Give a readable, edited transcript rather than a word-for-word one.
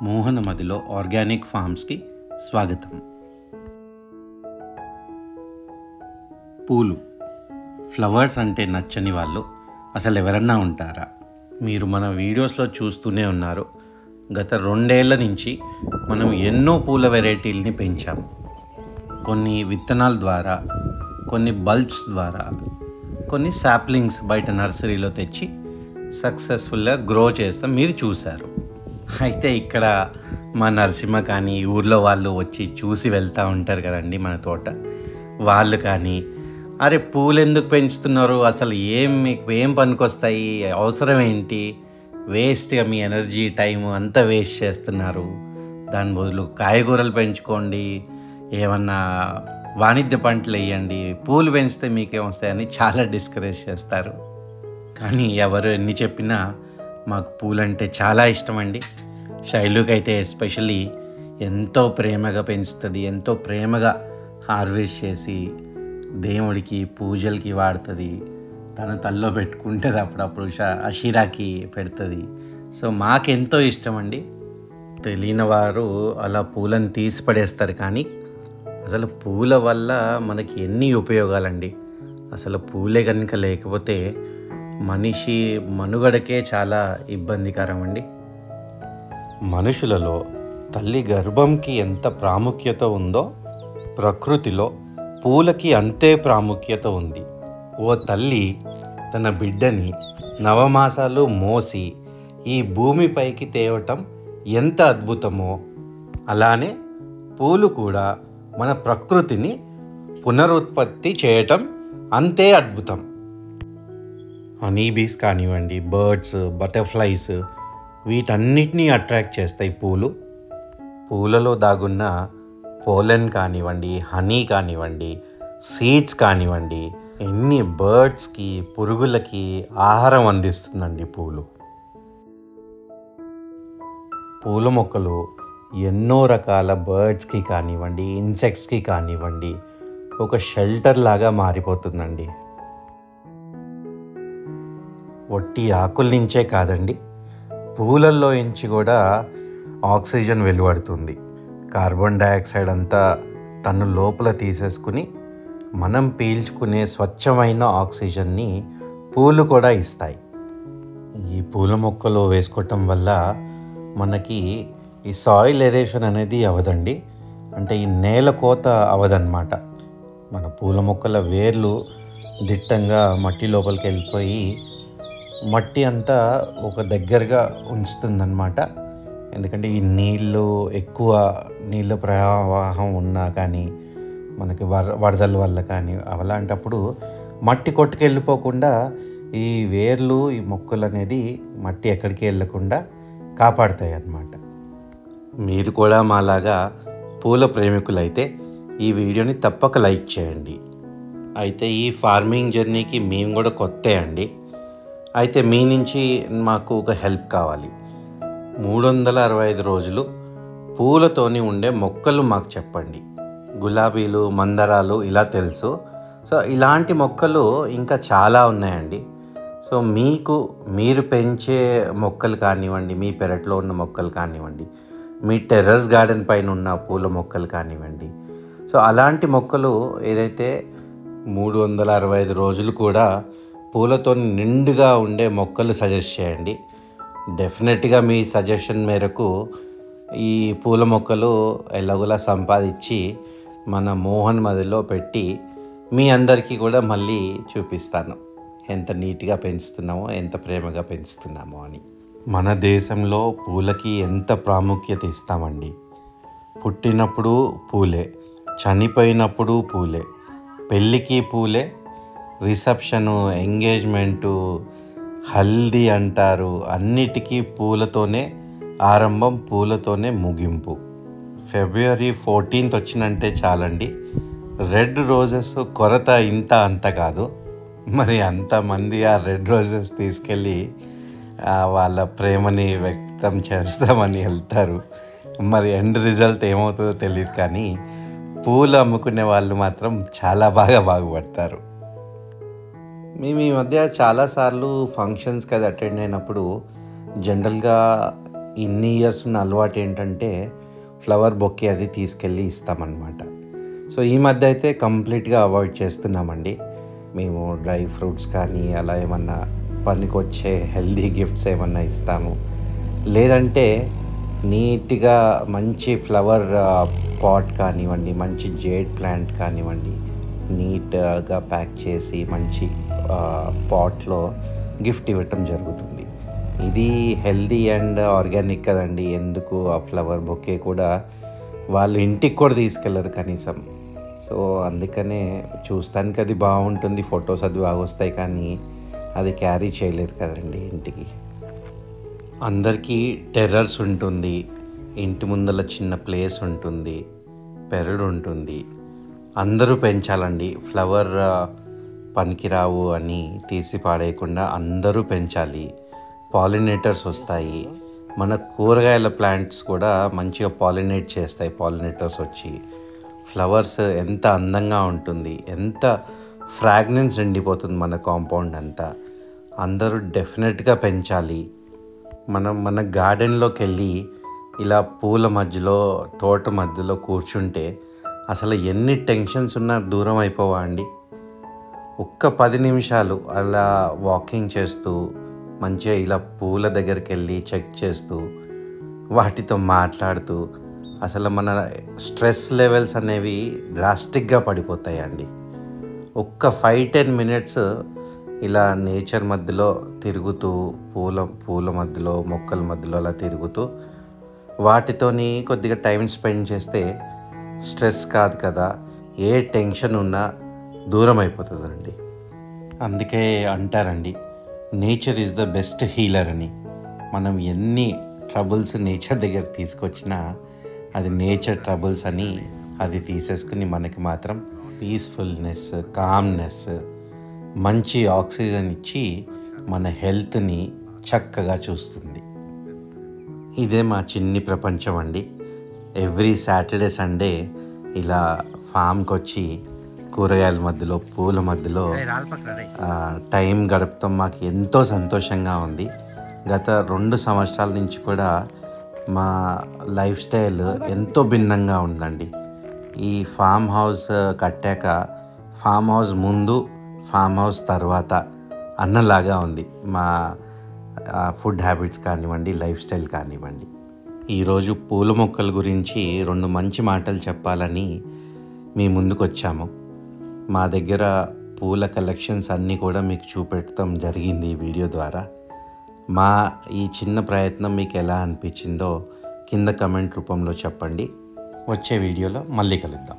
మోహనమదిలో organic ఫార్మ్స్కి స్వాగతం. పూలు, flowers అంటే నచ్చని వాళ్ళు అసలు ఎవరన్నా ఉంటారా? మీరు మన వీడియోస్లో చూస్తూనే ఉన్నారు. గత 2 ఏళ్ల నుంచి మనం ఎన్నో పూల వెరైటీలని పెంచాము. కొన్ని విత్తనాల ద్వారా, కొన్ని బల్బ్స్ ద్వారా, కొన్ని సాప్లింగ్స్ బయట నర్సరీలో తెచ్చి సక్సెస్ఫుల్గా గ్రో చేస్తాం, మీరు చూశారు. అయితే ఇక్కడ మా నరసింహ కానీ ఊర్లో వాళ్ళు వచ్చి చూసి వెళ్తూ ఉంటారు కదండి మన తోట. వాళ్ళు కానీ, అరే పూలు ఎందుకు పెంచుతున్నారు, అసలు మీకు ఏం పనికొస్తాయి, అవసరం ఏంటి, వేస్ట్గా మీ ఎనర్జీ టైం అంతా వేస్ట్ చేస్తున్నారు, దాని బదులు కాయగూరలు పెంచుకోండి, ఏమన్నా వాణిజ్య పంటలు వేయండి, పూలు పెంచితే మీకేమొస్తాయని చాలా డిస్కరేజ్ చేస్తారు. కానీ ఎవరు ఎన్ని చెప్పినా మాకు పూలంటే చాలా ఇష్టం అండి. శైలుకి అయితే ఎస్పెషల్లీ ఎంతో ప్రేమగా పెంచుతుంది, ఎంతో ప్రేమగా హార్వెస్ట్ చేసి దేవుడికి పూజలకి వాడుతుంది, తన తల్లో పెట్టుకుంటుంది, అప్పుడప్పుడు అషీరాకి పెడుతుంది. సో మాకెంతో ఇష్టం అండి. తెలియని వారు అలా పూలను తీసి పడేస్తారు, కానీ అసలు పూల వల్ల మనకి ఎన్ని ఉపయోగాలండి. అసలు పూలే కనుక లేకపోతే మనిషి మనుగడకే చాలా ఇబ్బందికరం అండి. మనుషులలో తల్లి గర్భంకి ఎంత ప్రాముఖ్యత ఉందో ప్రకృతిలో పూలకి అంతే ప్రాముఖ్యత ఉంది. ఓ తల్లి తన బిడ్డని నవమాసాలు మోసి ఈ భూమిపైకి తేవటం ఎంత అద్భుతమో, అలానే పూలు కూడా మన ప్రకృతిని పునరుత్పత్తి చేయటం అంతే అద్భుతం. హనీబీస్ కానివ్వండి, బర్డ్స్, బటర్ఫ్లైస్, వీటన్నిటినీ అట్రాక్ట్ చేస్తాయి పూలు. పూలలో దాగున్న పోలెన్ కానివ్వండి, హనీ కానివ్వండి, సీడ్స్ కానివ్వండి, ఎన్ని బర్డ్స్కి, పురుగులకి ఆహారం అందిస్తుందండి పూలు. పూల మొక్కలు ఎన్నో రకాల బర్డ్స్కి కానివ్వండి, ఇన్సెక్ట్స్కి కానివ్వండి ఒక షెల్టర్ లాగా మారిపోతుందండి. ఒట్టి ఆకుల నుంచే కాదండి, పూలల్లో నుంచి కూడా ఆక్సిజన్ వెలువడుతుంది. కార్బన్ డైఆక్సైడ్ అంతా తను లోపల తీసేసుకుని మనం పీల్చుకునే స్వచ్ఛమైన ఆక్సిజన్ని పూలు కూడా ఇస్తాయి. ఈ పూల మొక్కలు వేసుకోవటం వల్ల మనకి ఈ సాయిల్ ఎరేషన్ అనేది అవదండి, అంటే ఈ నేల కోత అవదన్నమాట. మన పూల మొక్కల వేర్లు దిట్టంగా మట్టి లోపలికి వెళ్ళిపోయి మట్టి అంతా ఒక దగ్గరగా ఉంచుతుందన్నమాట. ఎందుకంటే ఈ ఎక్కువ నీళ్ళ ప్రవాహం ఉన్నా కానీ, మనకి వరదల వల్ల కానీ, అలాంటప్పుడు మట్టి కొట్టుకెళ్ళిపోకుండా ఈ వేర్లు, ఈ మొక్కలు అనేది మట్టి ఎక్కడికి వెళ్ళకుండా కాపాడుతాయి అన్నమాట. మీరు కూడా మాలాగా పూల ప్రేమికులైతే ఈ వీడియోని తప్పక లైక్ చేయండి. అయితే ఈ ఫార్మింగ్ జర్నీకి మేము కూడా కొత్తే అండి. అయితే మీ నుంచి మాకు ఒక హెల్ప్ కావాలి. 365 రోజులు పూలతోని ఉండే మొక్కలు మాకు చెప్పండి. గులాబీలు, మందారాలు ఇలా తెలుసు. సో ఇలాంటి మొక్కలు ఇంకా చాలా ఉన్నాయండి. సో మీరు పెంచే మొక్కలు కానివ్వండి, మీ పెరట్లో ఉన్న మొక్కలు కానివ్వండి, మీ టెర్రస్ గార్డెన్ పైన ఉన్న పూల మొక్కలు కానివ్వండి, సో అలాంటి మొక్కలు ఏదైతే 365 రోజులు కూడా పూలతో నిండుగా ఉండే మొక్కలు సజెస్ట్ చేయండి. డెఫినెట్గా మీ సజెషన్ మేరకు ఈ పూల మొక్కలు ఎలాగోలా సంపాదించి మన మోహనమదిలో పెట్టి మీ అందరికీ కూడా మళ్ళీ చూపిస్తాను ఎంత నీట్గా పెంచుతున్నామో, ఎంత ప్రేమగా పెంచుతున్నామో అని. మన దేశంలో పూలకి ఎంత ప్రాముఖ్యత ఇస్తామండి. పుట్టినప్పుడు పూలే, చనిపోయినప్పుడు పూలే, పెళ్ళికి పూలే, రిసెప్షను, ఎంగేజ్మెంటు, హల్దీ అంటారు, అన్నిటికీ పూలతోనే ఆరంభం, పూలతోనే ముగింపు. February 14th వచ్చినంటే చాలండి, రెడ్ రోజెస్ కొరత ఇంత అంత కాదు. మరి అంతమంది ఆ రెడ్ రోజెస్ తీసుకెళ్ళి వాళ్ళ ప్రేమని వ్యక్తం చేస్తామని వెళ్తారు. మరి ఎండ్ రిజల్ట్ ఏమవుతుందో తెలియదు, కానీ పూలు అమ్ముకునే వాళ్ళు మాత్రం చాలా బాగుపడతారు. మేము ఈ మధ్య చాలాసార్లు ఫంక్షన్స్కి అది అటెండ్ అయినప్పుడు జనరల్గా ఇన్ని ఇయర్స్ ఉన్న అలవాటు ఏంటంటే ఫ్లవర్ బొకే అది తీసుకెళ్ళి ఇస్తామన్నమాట. సో ఈ మధ్య అయితే కంప్లీట్గా అవాయిడ్ చేస్తున్నామండి. మేము డ్రై ఫ్రూట్స్ కానీ అలా ఏమన్నా పనికొచ్చే హెల్దీ గిఫ్ట్స్ ఏమన్నా ఇస్తాము. లేదంటే నీట్గా మంచి ఫ్లవర్ పాట్ కానివ్వండి, మంచి జేడ్ ప్లాంట్ కానివ్వండి, నీట్గా ప్యాక్ చేసి మంచి పాట్లో గిఫ్ట్ ఇవ్వటం జరుగుతుంది. ఇది హెల్దీ అండ్ ఆర్గానిక్ కదండి. ఎందుకు ఆ ఫ్లవర్ బొకే కూడా వాళ్ళు ఇంటికి కూడా తీసుకెళ్ళరు కనీసం. సో అందుకనే చూస్తానికి అది బాగుంటుంది, ఫొటోస్ అది బాగా వస్తాయి, కానీ అది క్యారీ చేయలేరు కదండి ఇంటికి. అందరికీ టెర్రస్ ఉంటుంది, ఇంటి ముందర చిన్న ప్లేస్ ఉంటుంది, పెరడు ఉంటుంది. అందరూ పెంచాలండి. ఫ్లవర్ పనికిరావు అని తీసి పాడేయకుండా అందరూ పెంచాలి. పాలినేటర్స్ వస్తాయి. మన కూరగాయల ప్లాంట్స్ కూడా మంచిగా పాలినేట్ చేస్తాయి. పాలినేటర్స్ వచ్చి ఫ్లవర్స్ ఎంత అందంగా ఉంటుంది, ఎంత ఫ్రాగ్రెన్స్ నిండిపోతుంది మన కాంపౌండ్ అంతా. అందరూ డెఫినెట్గా పెంచాలి. మన గార్డెన్లోకి వెళ్ళి ఇలా పూల మధ్యలో, తోట మధ్యలో కూర్చుంటే అసలు ఎన్ని టెన్షన్స్ ఉన్నా దూరం అయిపోవా అండి. ఒక్క 10 నిమిషాలు అలా వాకింగ్ చేస్తూ మంచిగా ఇలా పూల దగ్గరికి వెళ్ళి చెక్ చేస్తూ వాటితో మాట్లాడుతూ అసలు మన స్ట్రెస్ లెవెల్స్ అనేవి డ్రాస్టిక్గా పడిపోతాయండి. ఒక్క 5-10 మినిట్స్ ఇలా నేచర్ మధ్యలో తిరుగుతూ, పూల మధ్యలో, మొక్కల మధ్యలో అలా తిరుగుతూ వాటితోని కొద్దిగా టైం స్పెండ్ చేస్తే స్ట్రెస్ కాదు కదా, ఏ టెన్షన్ ఉన్నా దూరం అయిపోతుందండి. అందుకే అంటారండి, nature is the best healer అని. మనం ఎన్ని ట్రబుల్స్ నేచర్ దగ్గర తీసుకొచ్చినా అది నేచర్ ట్రబుల్స్ అని అది తీసేసుకుని మనకి మాత్రం పీస్ఫుల్నెస్, కామ్నెస్, మంచి ఆక్సిజన్ ఇచ్చి మన హెల్త్ని చక్కగా చూస్తుంది. ఇదే మా చిన్ని ప్రపంచం అండి. ఎవ్రీ సాటర్డే సండే ఇలా ఫామ్కి వచ్చి కూరగాయల మధ్యలో, పూల మధ్యలో టైం గడపడం మాకు ఎంతో సంతోషంగా ఉంది. గత 2 సంవత్సరాల నుంచి కూడా మా లైఫ్ స్టైల్ ఎంతో భిన్నంగా ఉందండి. ఈ ఫామ్ హౌస్ కట్టాక ఫామ్ హౌస్ ముందు, ఫామ్ హౌస్ తర్వాత అన్నలాగా ఉంది మా ఫుడ్ హ్యాబిట్స్ కానివ్వండి, లైఫ్ స్టైల్ కానివ్వండి. ఈరోజు పూల మొక్కల గురించి 2 మంచి మాటలు చెప్పాలని మీ ముందుకు వచ్చాము. మా దగ్గర పూల కలెక్షన్స్ అన్నీ కూడా మీకు చూపెట్టడం జరిగింది ఈ వీడియో ద్వారా. మా ఈ చిన్న ప్రయత్నం మీకు ఎలా అనిపించిందో కింద కమెంట్ రూపంలో చెప్పండి. వచ్చే వీడియోలో మళ్ళీ కలుద్దాం.